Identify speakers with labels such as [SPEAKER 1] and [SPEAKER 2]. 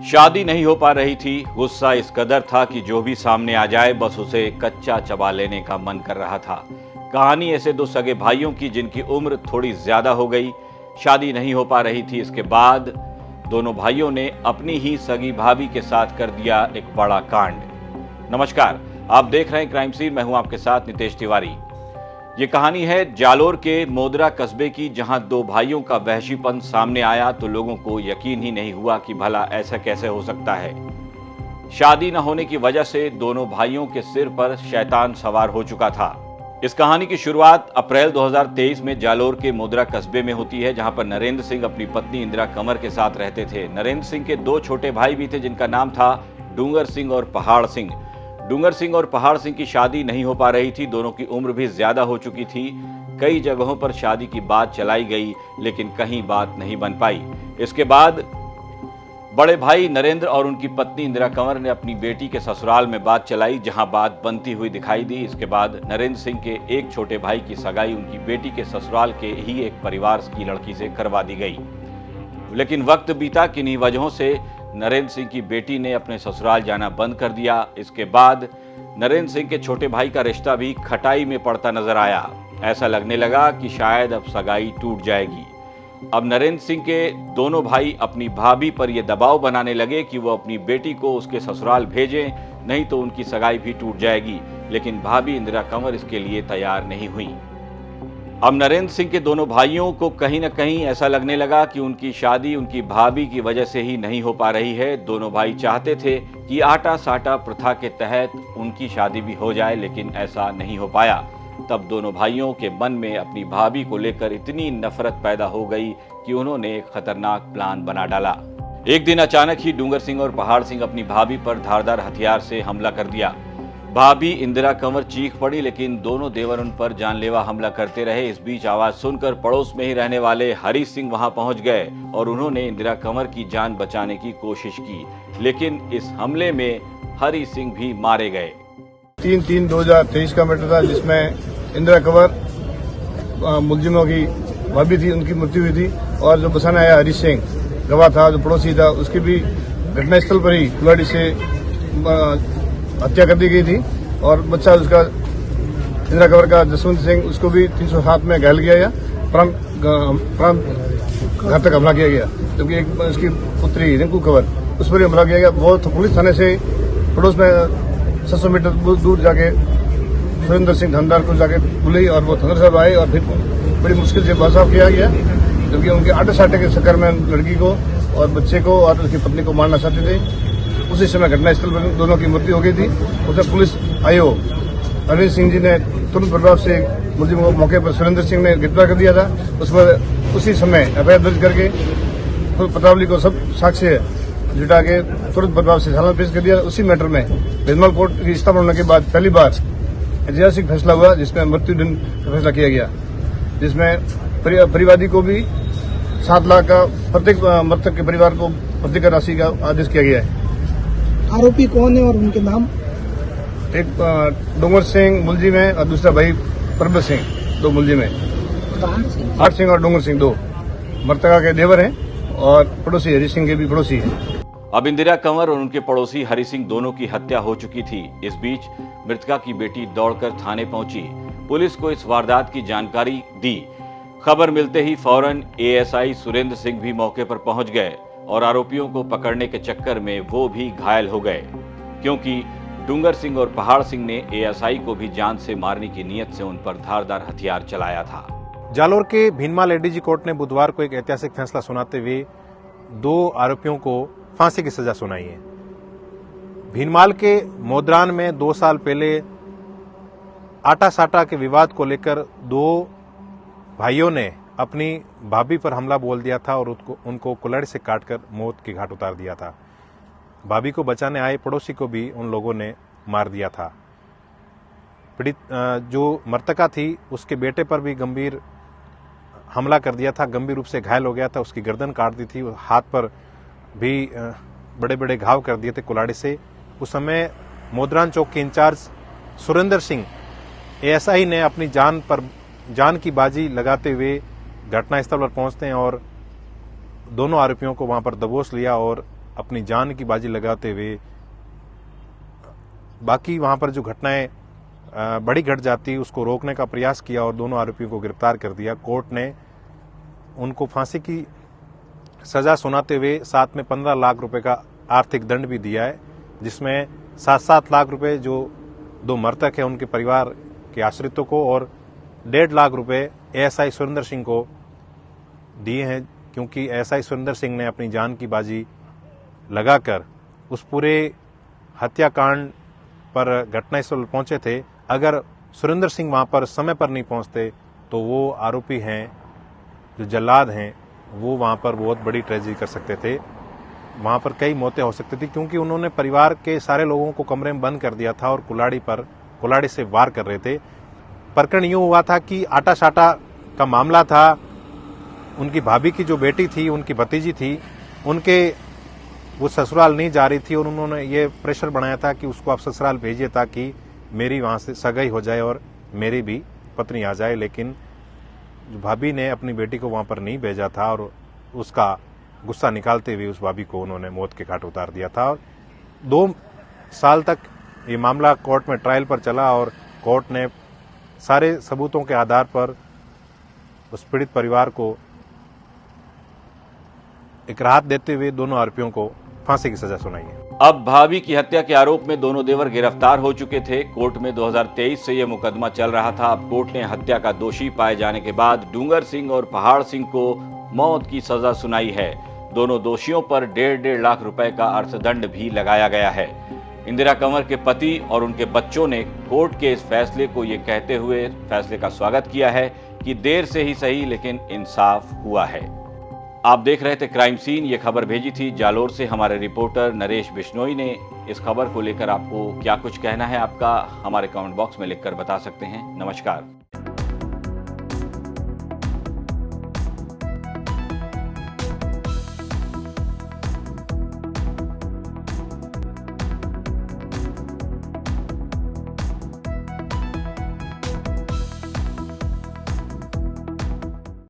[SPEAKER 1] शादी नहीं हो पा रही थी। गुस्सा इस कदर था कि जो भी सामने आ जाए बस उसे कच्चा चबा लेने का मन कर रहा था। कहानी ऐसे दो सगे भाइयों की जिनकी उम्र थोड़ी ज्यादा हो गई, शादी नहीं हो पा रही थी। इसके बाद दोनों भाइयों ने अपनी ही सगी भाभी के साथ कर दिया एक बड़ा कांड। नमस्कार, आप देख रहे हैं क्राइम सीन। मैं हूं आपके साथ नितेश तिवारी। ये कहानी है जालोर के मोदरा कस्बे की, जहां दो भाइयों का वहशीपन सामने आया तो लोगों को यकीन ही नहीं हुआ कि भला ऐसा कैसे हो सकता है। शादी न होने की वजह से दोनों भाइयों के सिर पर शैतान सवार हो चुका था। इस कहानी की शुरुआत अप्रैल 2023 में जालोर के मोदरा कस्बे में होती है, जहां पर नरेंद्र सिंह अपनी पत्नी इंदिरा कंवर के साथ रहते थे। नरेंद्र सिंह के दो छोटे भाई भी थे जिनका नाम था डूंगर सिंह और पहाड़ सिंह। डूंगर सिंह और पहाड़ सिंह की शादी नहीं हो पा रही थी। दोनों की उम्र भी ज्यादा हो चुकी थी। कई जगहों पर शादी की बात चलाई गई लेकिन कहीं बात नहीं बन पाई। इसके बाद बड़े भाई नरेंद्र और उनकी पत्नी इंदिरा कंवर ने अपनी बेटी के ससुराल में बात चलाई, जहां बात बनती हुई दिखाई दी। इसके बाद नरेंद्र सिंह के एक छोटे भाई की सगाई उनकी बेटी के ससुराल के ही एक परिवार की लड़की से करवा दी गई। लेकिन वक्त बीता, किन्हीं वजहों से नरेंद्र सिंह की बेटी ने अपने ससुराल जाना बंद कर दिया। इसके बाद नरेंद्र सिंह के छोटे भाई का रिश्ता भी खटाई में पड़ता नजर आया। ऐसा लगने लगा कि शायद अब सगाई टूट जाएगी। अब नरेंद्र सिंह के दोनों भाई अपनी भाभी पर यह दबाव बनाने लगे कि वो अपनी बेटी को उसके ससुराल भेजें, नहीं तो उनकी सगाई भी टूट जाएगी। लेकिन भाभी इंदिरा कंवर इसके लिए तैयार नहीं हुई। अब नरेंद्र सिंह के दोनों भाइयों को कहीं न कहीं ऐसा लगने लगा कि उनकी शादी उनकी भाभी की वजह से ही नहीं हो पा रही है। दोनों भाई चाहते थे कि आटा साटा प्रथा के तहत उनकी शादी भी हो जाए, लेकिन ऐसा नहीं हो पाया। तब दोनों भाइयों के मन में अपनी भाभी को लेकर इतनी नफरत पैदा हो गई कि उन्होंने एक खतरनाक प्लान बना डाला। एक दिन अचानक ही डूंगर सिंह और पहाड़ सिंह अपनी भाभी पर धारदार हथियार से हमला कर दिया। भाभी इंदिरा कंवर चीख पड़ी, लेकिन दोनों देवर उन पर जानलेवा हमला करते रहे। इस बीच आवाज सुनकर पड़ोस में ही रहने वाले हरी सिंह वहां पहुंच गए और उन्होंने इंदिरा कंवर की जान बचाने की कोशिश की, लेकिन इस हमले में हरी सिंह भी मारे गए।
[SPEAKER 2] 3/3/2023 का मैटर था, जिसमें इंदिरा कंवर मुलजिमों की भाभी थी, उनकी मृत्यु हुई थी। और जो बसाने आया हरी सिंह गवाह था, जो पड़ोसी था, उसकी भी घटनास्थल पर ही कुल्हाड़ी से हत्या कर दी गई थी। और बच्चा उसका इंदिरा कंवर का जसवंत सिंह, उसको भी 307 में घायल किया गया, प्राण घातक हमला किया गया। क्योंकि एक उसकी पुत्री रिंकू कंवर, उस पर हमला किया गया। वो तो पुलिस थाने से पड़ोस में 700 मीटर दूर जाके सुरेंद्र सिंह धनदार को जाके बुलाई और वो थंदर साहब आए और फिर बड़ी मुश्किल से बचाव किया गया, क्योंकि उनके आटे साटे के चक्कर में लड़की को और बच्चे को और उसकी पत्नी को मारना चाहते थे। उसी समय घटनास्थल पर दोनों की मृत्यु हो गई थी। उसे पुलिस आयोग अरविंद सिंह जी ने तुरंत प्रभाव से मुलजिम को मौके पर सुरेंद्र सिंह ने गिरफ्तार कर दिया था। उस पर उसी समय एफआईआर दर्ज करके पत्रावली को सब साक्ष्य जुटा के तुरंत प्रभाव से चालान पेश कर दिया। उसी मैटर में भेदमाल कोर्ट की स्थापना होने के बाद पहली बार ऐतिहासिक फैसला हुआ, जिसमें मृत्युदंड का फैसला किया गया, जिसमें परिवादी को भी 7 लाख का प्रत्येक मृतक के परिवार को प्रतिकर राशि का आदेश किया गया है।
[SPEAKER 3] आरोपी कौन है और उनके नाम?
[SPEAKER 2] एक डूंगर सिंह मुलजिम है और दूसरा भाई परबत सिंह, 2 मुलजिम है। पहाड़ सिंह और डूंगर सिंह 2 मृतका के देवर हैं और पड़ोसी हरी सिंह के भी पड़ोसी हैं।
[SPEAKER 1] अब इंदिरा कंवर और उनके पड़ोसी हरी सिंह दोनों की हत्या हो चुकी थी। इस बीच मृतका की बेटी दौड़कर थाने पहुंची। पुलिस को इस वारदात की जानकारी दी। खबर मिलते ही फौरन एएसआई सुरेंद्र सिंह भी मौके पर पहुंच गए और आरोपियों को पकड़ने के चक्कर में वो भी घायल हो गए, क्योंकि डूंगर सिंह और पहाड़ सिंह ने एएसआई को भी जान से मारने की नीयत से उन पर धारदार हथियार चलाया था।
[SPEAKER 4] जालोर के भीनमाल एडीजी कोर्ट ने बुधवार को एक ऐतिहासिक फैसला सुनाते हुए 2 आरोपियों को फांसी की सजा सुनाई है। भीनमाल के मोदरान में 2 साल पहले आटा साटा के विवाद को लेकर 2 भाइयों ने अपनी भाभी पर हमला बोल दिया था और उनको कुल्हाड़ी से काटकर मौत के घाट उतार दिया था। भाभी को बचाने आए पड़ोसी को भी उन लोगों ने मार दिया था। पीड़ित जो मृतका थी, उसके बेटे पर भी गंभीर हमला कर दिया था, गंभीर रूप से घायल हो गया था, उसकी गर्दन काट दी थी, हाथ पर भी बड़े बड़े घाव कर दिए थे कुल्हाड़ी से। उस समय मोदरान चौक के इंचार्ज सुरेंद्र सिंह एएसआई ने अपनी जान की बाजी लगाते हुए घटनास्थल पर पहुंचते हैं और दोनों आरोपियों को वहां पर दबोच लिया और अपनी जान की बाजी लगाते हुए बाकी वहां पर जो घटनाएं बड़ी घट जाती उसको रोकने का प्रयास किया और दोनों आरोपियों को गिरफ्तार कर दिया। कोर्ट ने उनको फांसी की सजा सुनाते हुए साथ में 15 लाख रुपए का आर्थिक दंड भी दिया है, जिसमें 7-7 लाख रुपए जो 2 मृतक है उनके परिवार के आश्रितों को और 1.5 लाख रुपए एएसआई सुरेंद्र सिंह को दिए हैं, क्योंकि एएसआई सुरेंद्र सिंह ने अपनी जान की बाजी लगाकर उस पूरे हत्याकांड पर घटनास्थल पहुंचे थे। अगर सुरेंद्र सिंह वहां पर समय पर नहीं पहुंचते तो वो आरोपी हैं जो जल्लाद हैं वो वहां पर बहुत बड़ी ट्रेजेडी कर सकते थे, वहां पर कई मौतें हो सकती थी, क्योंकि उन्होंने परिवार के सारे लोगों को कमरे में बंद कर दिया था और कुल्हाड़ी से वार कर रहे थे। प्रकरण यूं हुआ था कि आटा साटा का मामला था। उनकी भाभी की जो बेटी थी, उनकी भतीजी थी, उनके वो ससुराल नहीं जा रही थी और उन्होंने ये प्रेशर बनाया था कि उसको आप ससुराल भेजिए ताकि मेरी वहां से सगाई हो जाए और मेरी भी पत्नी आ जाए। लेकिन जो भाभी ने अपनी बेटी को वहां पर नहीं भेजा था और उसका गुस्सा निकालते हुए उस भाभी को उन्होंने मौत के घाट उतार दिया था। और 2 साल तक ये मामला कोर्ट में ट्रायल पर चला और कोर्ट ने सारे सबूतों के आधार पर उस पीड़ित परिवार को एक राहत देते हुए दोनों आरोपियों को फांसी की सजा सुनाई है।
[SPEAKER 1] अब भाभी की हत्या के आरोप में दोनों देवर गिरफ्तार हो चुके थे। कोर्ट में 2023 से यह मुकदमा चल रहा था। अब कोर्ट ने हत्या का दोषी पाए जाने के बाद डूंगर सिंह और पहाड़ सिंह को मौत की सजा सुनाई है। दोनों दोषियों पर 1.5 लाख रुपए का अर्थदंड भी लगाया गया है। इंदिरा कंवर के पति और उनके बच्चों ने कोर्ट के इस फैसले को ये कहते हुए फैसले का स्वागत किया है कि देर से ही सही लेकिन इंसाफ हुआ है। आप देख रहे थे क्राइम सीन। ये खबर भेजी थी जालोर से हमारे रिपोर्टर नरेश बिश्नोई ने। इस खबर को लेकर आपको क्या कुछ कहना है आपका हमारे कमेंट बॉक्स में लिखकर बता सकते हैं। नमस्कार।